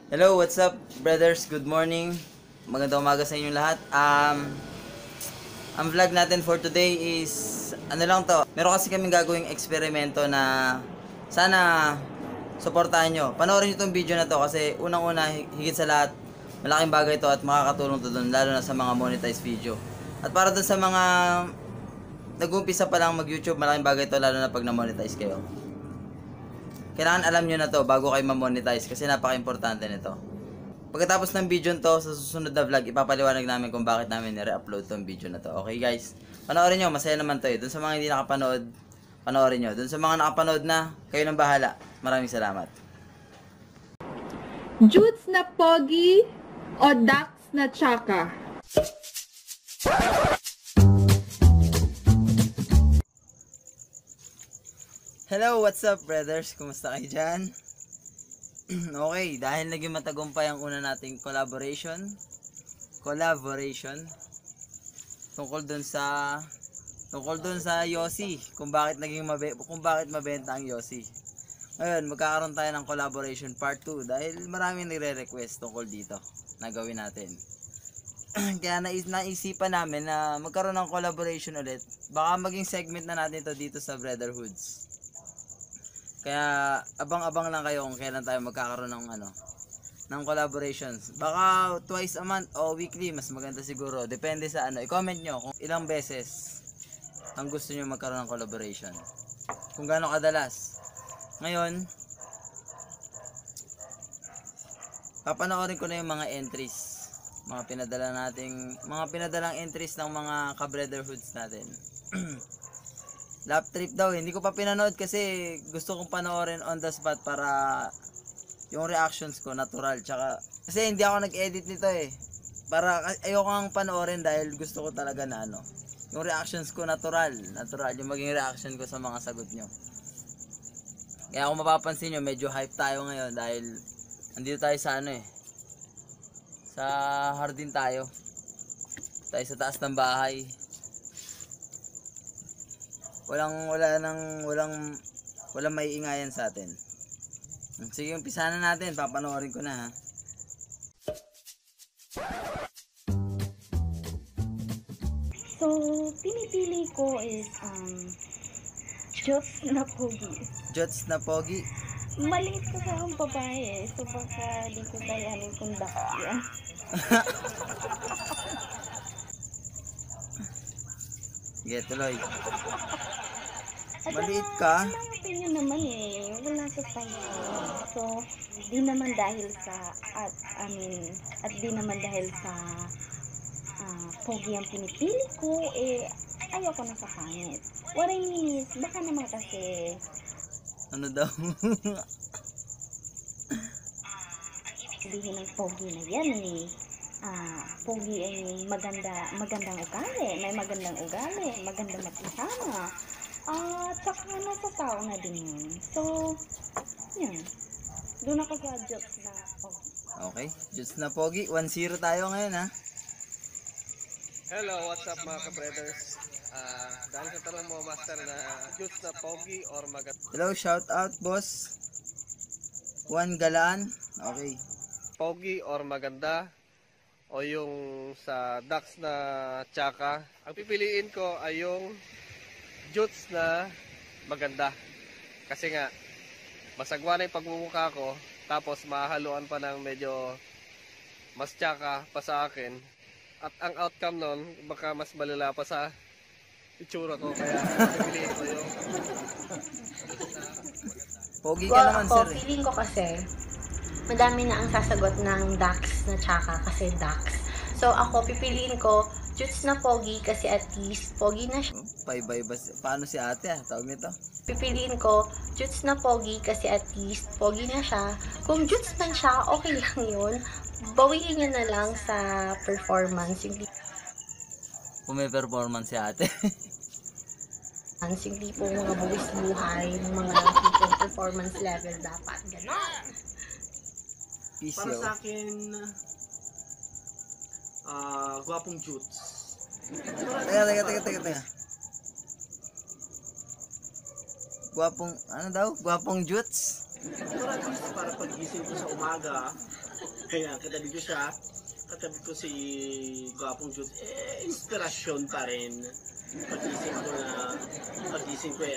Hello, what's up, brothers? Good morning. Magandang umaga sa inyong lahat. Ang vlog natin for today is ano lang to. Meron kasi kaming gagawing eksperimento na sana suportahan nyo. Panoorin nyo itong video na to kasi unang-una, higit sa lahat, malaking bagay to at makakatulong to dun, lalo na sa mga monetized video. At para dun sa mga nag-uumpisa pa lang mag-YouTube, malaking bagay to lalo na pag na-monetize kayo. Kailangan alam nyo na to bago kayo ma-monetize kasi napaka-importante nito. Pagkatapos ng video to, sa susunod na vlog, ipapaliwanag namin kung bakit namin nire-upload tong video na to. Okay guys? Panoorin nyo, masaya naman to eh. Dun sa mga hindi nakapanood, panoorin nyo. Dun sa mga nakapanood na, kayo nang bahala. Maraming salamat. Jutes na pogi o Dax na tsaka? Hello, what's up brothers? Kumusta kayo dyan? Okay, dahil naging matagumpay ang una nating collaboration tungkol dun sa Yossi, kung bakit mabenta ang Yossi. Ngayon, magkakaroon tayo ng collaboration part 2 dahil maraming nagre-request tungkol dito na gawin natin. Kaya naisipan namin na magkaroon ng collaboration ulit. Baka maging segment na natin to dito sa Brotherhoods. Kaya abang-abang lang kayo kung kailan tayo magkakaroon ng collaborations. Baka twice a month o weekly, mas maganda siguro. Depende sa i-comment nyo kung ilang beses ang gusto nyo magkaroon ng collaboration. Kung gaano kadalas. Ngayon, papanoorin ko na yung mga entries. Mga pinadalang entries ng mga ka-brotherhoods natin. Lap trip daw, hindi ko pa pinanood kasi gusto kong panoorin on the spot para yung reactions ko natural. Tsaka kasi hindi ako nag-edit nito eh. Para ayoko ang panoorin dahil gusto ko talaga na yung reactions ko natural yung maging reaction ko sa mga sagot nyo. Kaya kung mapapansin nyo, medyo hype tayo ngayon dahil andito tayo sa sa hardin tayo. Tayo sa taas ng bahay. Walang maiingayan sa atin. Sige, umpisa na natin. Papanoorin ko na ha. So, pinipili ko is Jutes na pogi. Jutes na pogi. Maliit kasi akong babae eh. So, baka di ko kayanin kung Dax yan. Sige, tuloy. At Maliit ka? Ang opinion naman eh. Wala sa style ko. So, di naman dahil sa, at di naman dahil sa pogi ang pinipili ko, ayoko na sa pangit. What I mean is, baka naman kasi, Ano daw? sabihin ng pogi na yan eh. Pogi ay magandang ugali, may magandang ugali, magandang makisama. Tsaka nasa tao na din yun. So, yan. Doon ako sa Jutes na pogi. Okay, Jutes na pogi. 1-0 tayo ngayon ha. Hello, what's up mga ka-brothers? Dahil sa tanong mo, master, na Jutes na pogi or maganda? Hello, shout out boss. Juan Galaan. Okay. Pogi or maganda? O yung sa Dax na tsaka? Ang pipiliin ko ay yung Jutes na maganda. Kasi nga, masagwa na yung pagmumukha ko, tapos mahaluan pa ng medyo mas tsaka pa sa akin. At ang outcome nun, baka mas malala pa sa itsura ko. Kaya pipiliin ko yung Pogi ka naman sir eh. Feeling ko kasi, madami na ang sasagot ng Dax na tsaka kasi Dax. So ako, pipiliin ko Jutes na pogi kasi at least pogi na siya. Paano si ate tawag nito? Pipiliin ko Jutes na pogi kasi at least pogi na siya. Kung Jutes man siya, okay lang yun. Bawiin niya na lang sa performance. Kung may performance si ate. Yung tipong mga buwis buhay, mga tipong performance level dapat. Ganon. Peace Para yo. sa akin, gwapong Jutes. Teka. Gwapong, ano daw? Gwapong Jutes? Para at least para pag-gising ko sa umaga, Kaya katabi ko siya, katabi ko si Gwapong Jules, inspirasyon pa rin. Pagising ko ay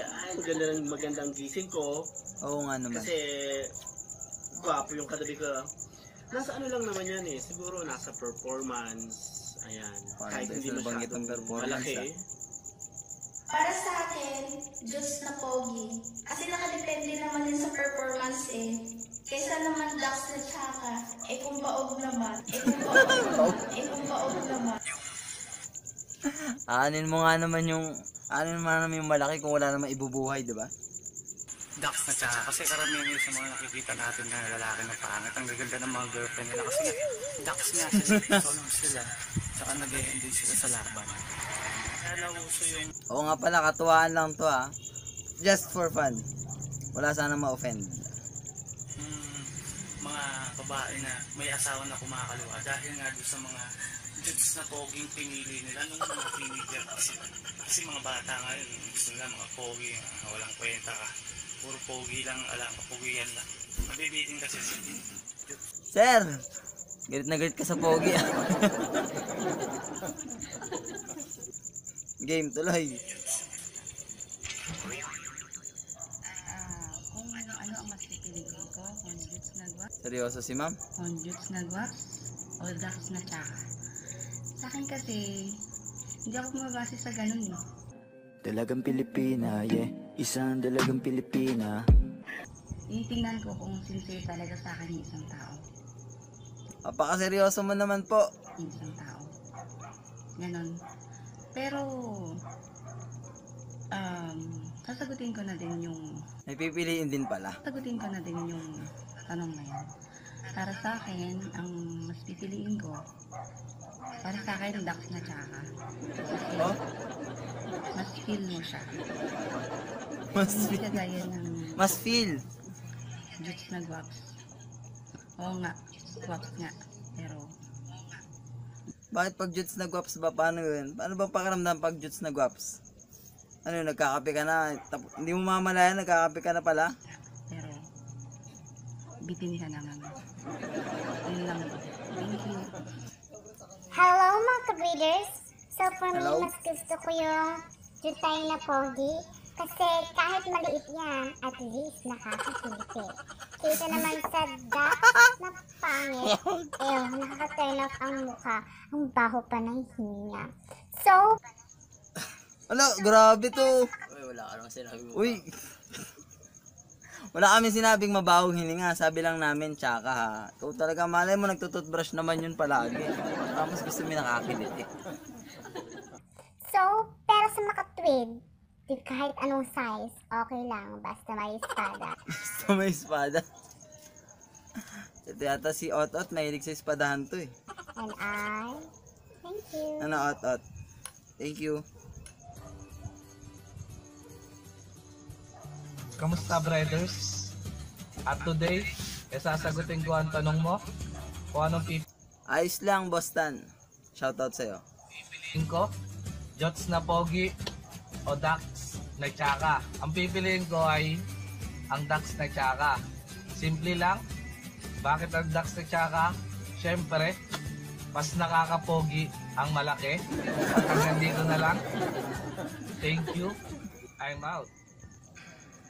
magandang gising ko. Oo nga naman. Kasi, gwapo yung katabi ko. Nasa ano lang naman yan siguro nasa performance. Ayan, Paano kahit ba hindi isa nabanggit ang masyadong performance, malaki. Para sa akin, Diyos na pogi. Kasi nakadepende naman din sa performance eh. Kaysa naman Dax na tsaka, kung paog naman. Kung paog naman. Aanin mo nga naman yung malaki kung wala naman ibubuhay, di ba? Dax na tsaka kasi karamihan nila sa mga nakikita natin na lalaki na pangit. Ang gaganda ng mga girlfriend nila kasi Dax nga sila, solo sila. Tsaka nag-e-enjoy sila sa laban. Kaya nauso yung Oo nga pala, katuwaan lang to Just for fun. Wala sana ma-offend. mga babae na may asawa na kumakaliwa dahil nga doon sa mga dudes na poging pinili nila nung mga teenager kasi mga bata ngayon gusto nila mga pogi walang kwenta ka puro pogi lang alam kapogihan lang mabibitin kasi si Sir! Galit na galit ka sa pogi. Game tuloy. Kung ano ang mas pipiliin ko, Honjuts na guwap, Seryoso si ma'am? Honjuts na guwap, o Dax na tsaka. Sa akin kasi, hindi ako mabase sa ganun Dalagang Pilipina, isang dalagang Pilipina. Tingnan ko kung sincere talaga sa akin yung isang tao. Apakaseryoso mo naman po. Yung isang tao. Ganon. Pero, sasagutin ko na din yung May pipiliin din pala. sagutin ko na din yung tanong na yan. Para sa akin, ang mas pipiliin ko, para sa akin, Dax na tsaka. Kasi, Oh? mas feel mo siya. Mas Hindi feel. kagaya ng Mas feel. Juts na guwaps. Oo nga, guwaps nga. Pero, Bakit pag juts na guwaps ba? Paano yun? Paano ba pakiramdam pag juts na guwaps? Ano, nagkakape ka na? Hindi mo mamalayan, nagkakape ka na pala? pero, bitin ka naman. Yun lang. Thank you. Hello mga ka-breeders! So for Hello? me, mas gusto ko yung jutay na pogi. Kasi kahit maliit yan, at least nakakasilpi. Kaysa naman sa duck na pangit, nakaka-turn off ang mukha. Ang baho pa ng hininga. So, Ano, grabe to. Uy, wala ka naman sinabi mo. Uy. Wala kami sinabing mabahong hininga. Sabi lang namin, tsaka ha. Ikaw talaga, malay mo, nagtututbrush naman yun palagi. Tapos gusto mo nakakilit eh. pero sa makatwid, di kahit anong size, okay lang, basta may espada. Gusto may espada. Ito yata si Ot-Ot, mahilig sa espadahan to eh. And thank you. Ano, Ot-Ot? Thank you. Kamusta brothers? At today, sasagutin ko ang tanong mo kung anong Ayos lang, Boston. Shoutout sa'yo. pipiliin ko, Jots na pogi o Dax na tsaka. Ang pipiliin ko ay ang Dax na tsaka. Simple lang. Bakit ang Dax na tsaka? Siyempre, mas nakakapogi ang malaki. At hanggang dito na lang. Thank you. I'm out.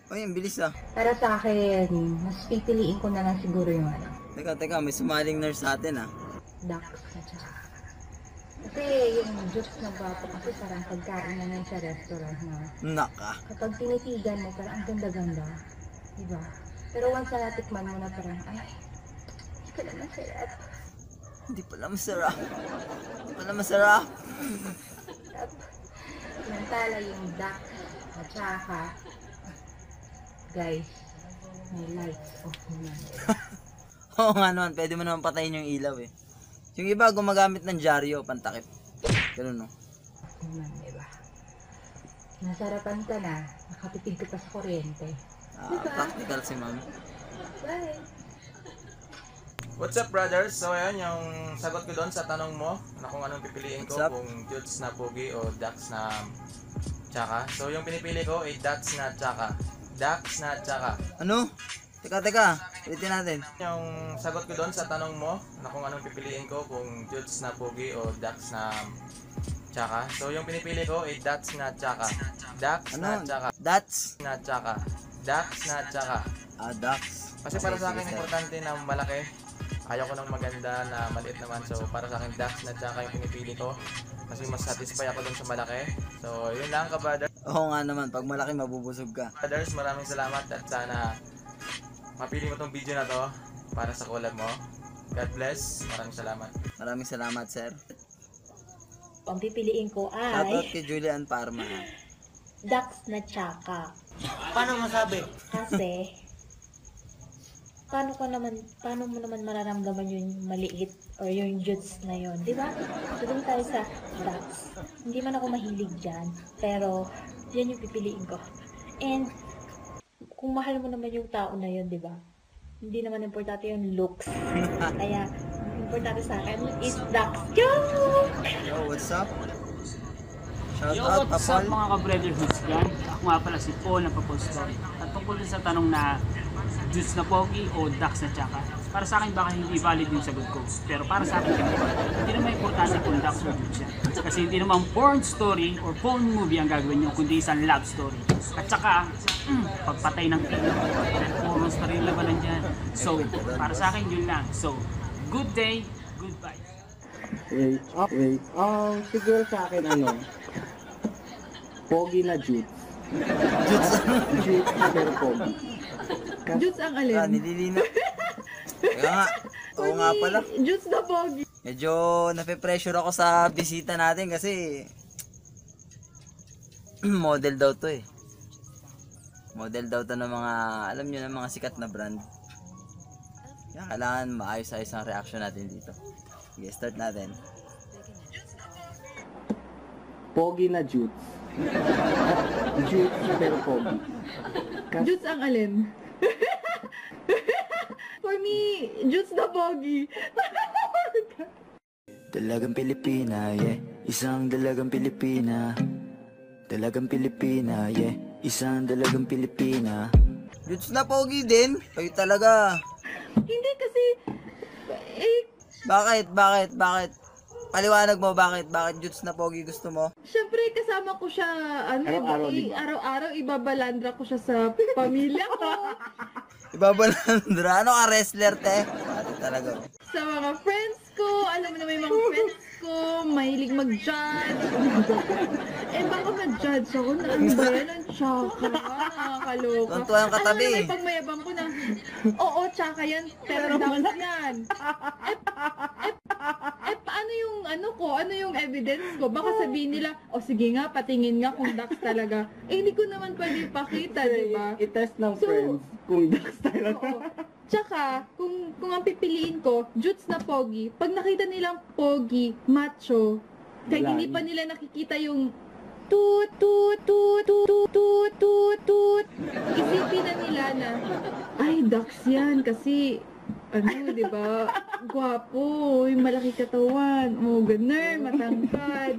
Uy, ang bilis ah. Para sa akin, mas pipiliin ko na lang siguro yung Teka, may sumaling nurse sa atin ah. Dax na tsaka. Kasi yung juice na gwapo kasi parang pagkain na lang sa restaurant na Naka. kapag tinitigan mo parang ang ganda-ganda. Diba? Pero once na natikman mo na parang, ay, hindi ka naman sarap. Hindi pala masarap. Hindi pala masarap. Samantala yung Dax at saka, guys, may lights off naman. Oo nga naman, pwede mo naman patayin yung ilaw eh. Yung iba gumagamit ng dyaryo, pantakip. Ganun no. Naman, diba? Nasarapan ka na, nakatipid ka pa sa kuryente. Practical si ma'am. Bye! What's up brothers? So ayan yung sagot ko doon sa tanong mo na kung anong pipiliin ko, What's up? kung Juts na pogi o Dax na tsaka. So yung pinipili ko ay Dax na tsaka. Dax na tsaka. Ano? Teka. Ulitin natin. Yung sagot ko doon sa tanong mo na kung anong pipiliin ko, kung Jutes na Pogi o Dax na Chaka. So yung pinipili ko ay Dax na Chaka. Dax na Chaka. Dax na Chaka. Dax na Chaka. Dax. Kasi para sa akin importante na malaki. Ayaw ko ng maganda na maliit naman. So para sa akin Dax na Chaka yung pinipili ko. Kasi mas satisfy ako dun sa malaki. So yun lang ka-brother. Oo nga naman, pag malaki mabubusog ka. Brothers, maraming salamat at sana mapili mo tong video na to para sa collab mo. God bless. Maraming salamat. Maraming salamat, sir. Ang pipiliin ko Shoutout ay kay Julian Parma. Dax na Chaka. Paano masabi? Kasi, paano mo naman mararamdaman yung maliit or yung Jutes na yon, di ba? So, dun tayo sa Dax. Hindi man ako mahilig dyan, pero yan yung pipiliin ko. And, kung mahal mo naman yung tao na yun, di ba? Hindi naman importante yung looks. Kaya, ang importante sa akin is Dax. Yo! Yo, what's up? Shout Yo, out, what's up Papol. mga ka-brotherhoods dyan? Ako nga pala si Paul na Papol Story. At tungkol sa tanong na Jutes na Pogi o Dax na Chaka, para sa akin baka hindi valid yung sagot ko. Pero para sa akin, hindi naman importante kung Dax o Jutes yan. Kasi hindi naman porn story or porn movie ang gagawin nyo, kundi isang love story. At saka, pagpatay ng tino, puro story yung labanan dyan. So, para sa akin yun lang. So, good day, goodbye. Wait. Siguro sa akin Pogi na Jutes. Jutes pero Pogi. Jutes ang alin? Nililinaw. Kaya nga. Oo nga pala. Jutes na Pogi. Medyo nape-pressure ako sa bisita natin kasi model daw to eh. Model daw to ng mga, alam nyo, ng mga sikat na brand. Kaya kailangan maayos-ayos ang reaction natin dito. Sige, start natin. Pogi na Jutes. Jutes pero Pogi. Jutes ang alin? For me, Jutes na Pogi. Dalagang Pilipina, yeah. Isang dalagang Pilipina. Dalagang Pilipina, yeah. Isang dalagang Pilipina. Jutes na Pogi din. Kayo talaga. Hindi kasi, Bakit? Paliwanag mo bakit Jutes na Pogi gusto mo? syempre kasama ko siya, araw-araw ibabalandra ko siya sa pamilya ko. Ibabalandra? Ano ka, wrestler, te? Ate talaga. Sa mga friends ko, alam mo na may mga friends ko, mahilig mag-judge. Baka ma-judge ako na ano ba yan, ang tsaka, nakakaloka. Tuntua yung katabi. Ano naman pag mayabang ko na, oo, tsaka yan, pero dapat yan. Paano yung ano yung evidence ko? Baka sabihin nila, sige nga, patingin nga kung Dax talaga. Hindi ko naman pwede ipakita, di ba? I-test ng friends kung Dax talaga. Tsaka, kung ang pipiliin ko, Jutes na Pogi, pag nakita nilang Pogi, macho, kahit hindi pa nila nakikita yung tut, isipin na nila na, ay, Dax yan, kasi, di ba, gwapo, yung malaki katawan, ganun, matangkad.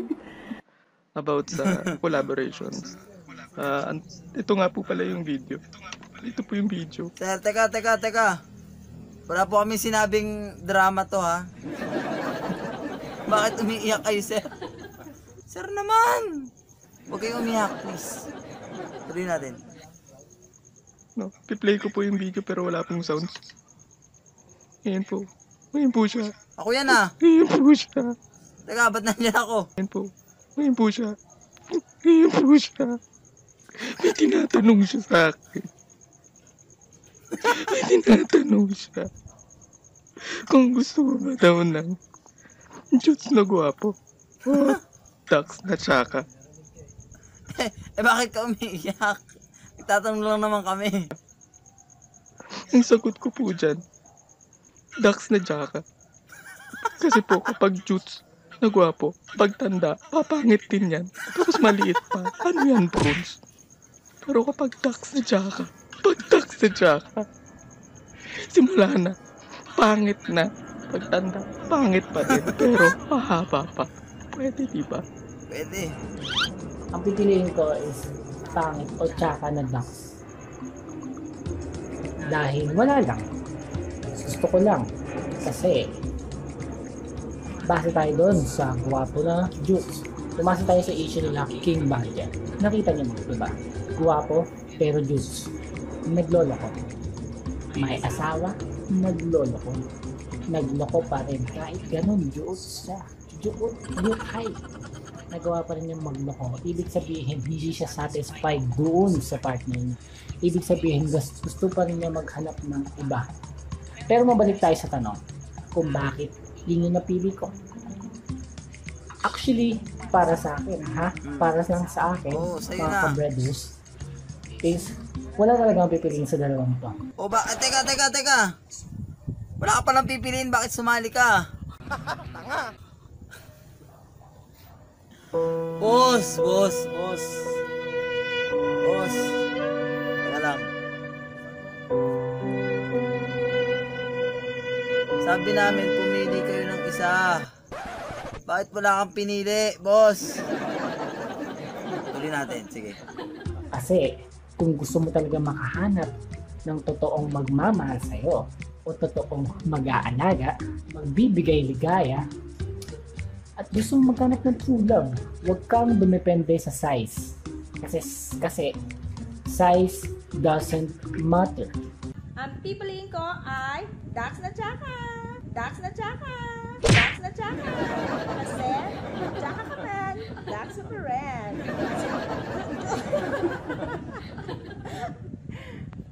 About sa collaborations. Ito nga po pala yung video. Ito po yung video. Sir, teka. Wala po kami sinabing drama to, ha? Bakit umiiyak kayo, sir? Sir naman! Huwag kayong umiyak, please. Tuloy natin. No, piplay ko po yung video pero wala pong sounds. Ayan po. Ayan po siya. Ako yan, ah. Ayan po siya. Teka, ba't nandiyan ako? Ayan po. Ayan po siya. Ayan po siya. May tinatanong siya sa akin. May tinatanong siya. Kung gusto mo ba daw ng Jutes na gwapo. Dax na Chaka. Bakit ka umiiyak? Nagtatanong lang naman kami. Ang sagot ko po dyan, Dax na Chaka. Kasi po kapag Jutes na gwapo, pagtanda, papangit din yan. Tapos maliit pa. Ano yan, bronze? Pero kapag Dax na Chaka, simula na, pangit na. Pagtanda, pangit pa din. Pero mahaba pa. Pwede, diba? Pwede. Ang pipiliin ko is pangit o Chaka na Dax. Dahil wala lang. gusto ko lang. Kasi, base tayo doon sa gwapo na Jutes. Tumasa tayo sa issue nila King Badger. Nakita niyo mo, diba? Gwapo, pero Jutes. Nagloloko. May asawa, nagloloko. Nagloko pa rin. Kahit ganun, Jutes siya. Jutay. Nagawa pa rin yung magloko. Ibig sabihin, hindi siya satisfied doon sa partner niya. Ibig sabihin, gusto pa rin niya maghanap ng iba. Pero mabalik tayo sa tanong, kung bakit yun yung napili ko. Actually, para sa akin, para lang sa akin, mga ka-brothers, is wala talagang pipiliin sa dalawang to. O ba, teka. Wala ka palang pipiliin, bakit sumali ka? Tanga. Boss. Teka lang. Sabi namin, pumili kayo ng isa. Bakit wala kang pinili, boss? Tuloy natin, sige. Kasi, kung gusto mo talaga makahanap ng totoong magmamahal sa'yo, o totoong mag-aalaga, magbibigay ligaya, at gusto mong maghanap ng true love, huwag kang dumepende sa size. Kasi size doesn't matter. Ang pipiliin ko ay Dax na Chaka. Kasi Chaka ka man, Dax ka rin.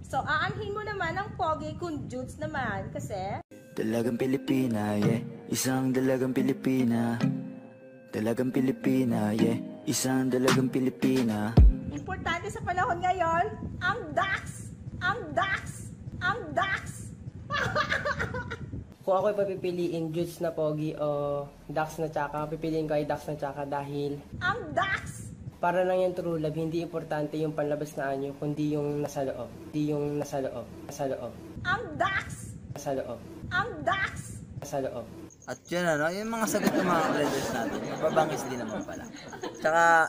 So, aanhin mo naman ang pogi kung Jutes naman kasi Dalagang Pilipina, yeah. Isang dalagang Pilipina. Dalagang Pilipina, yeah. Isang dalagang Pilipina. importante sa panahon ngayon, ang Dax! Kung ako papipiliin Jutes na pogi o Dax na Chaka, pipiliin ko ay Dax na Chaka dahil ang Dax! Para lang yung true love, hindi importante yung panlabas na anyo, kundi yung nasa loob. Ang Dax! Ang Dax! At yun yung mga sagot ng mga brothers natin, mababangis din naman pala. Tsaka,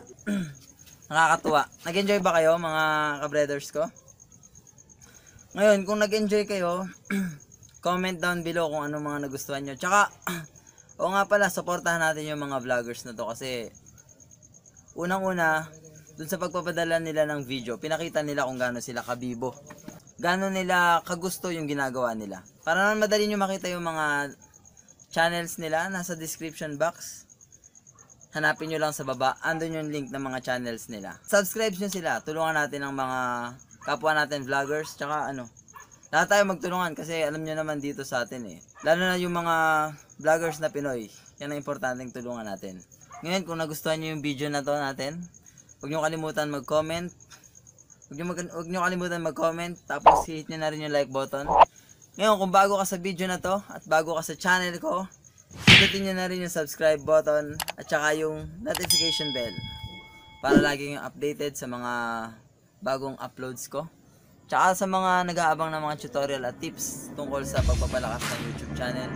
nakakatuwa. Nag-enjoy ba kayo mga ka-brothers ko? Ngayon, kung nag-enjoy kayo, comment down below kung ano mga nagustuhan nyo. Tsaka, o nga pala, supportahan natin yung mga vloggers na to kasi unang-una, dun sa pagpapadala nila ng video, pinakita nila kung gaano sila kabibo. Gaano nila kagusto yung ginagawa nila. Para naman madali nyo makita yung mga channels nila, nasa description box. Hanapin nyo lang sa baba, andun yung link ng mga channels nila. Subscribe nyo sila, tulungan natin ang mga kapwa natin vloggers, tsaka lahat tayo magtulungan kasi alam nyo naman dito sa atin lalo na yung mga vloggers na Pinoy, yan ang importanteng tulungan natin. Ngayon, kung nagustuhan nyo yung video na to natin, huwag nyo kalimutan mag-comment. Huwag nyo kalimutan mag-comment, tapos hit nyo na rin yung like button. Ngayon, kung bago ka sa video na to, at bago ka sa channel ko, pindutin nyo na rin yung subscribe button, at saka yung notification bell, para lagi yung updated sa mga bagong uploads ko. Tsaka sa mga nag-aabang ng mga tutorial at tips tungkol sa pagpapalakas ng YouTube channel,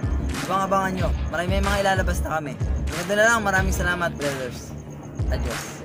abang-abangan nyo. May mga ilalabas na kami. Hanggang doon na lang, maraming salamat brothers. Adios.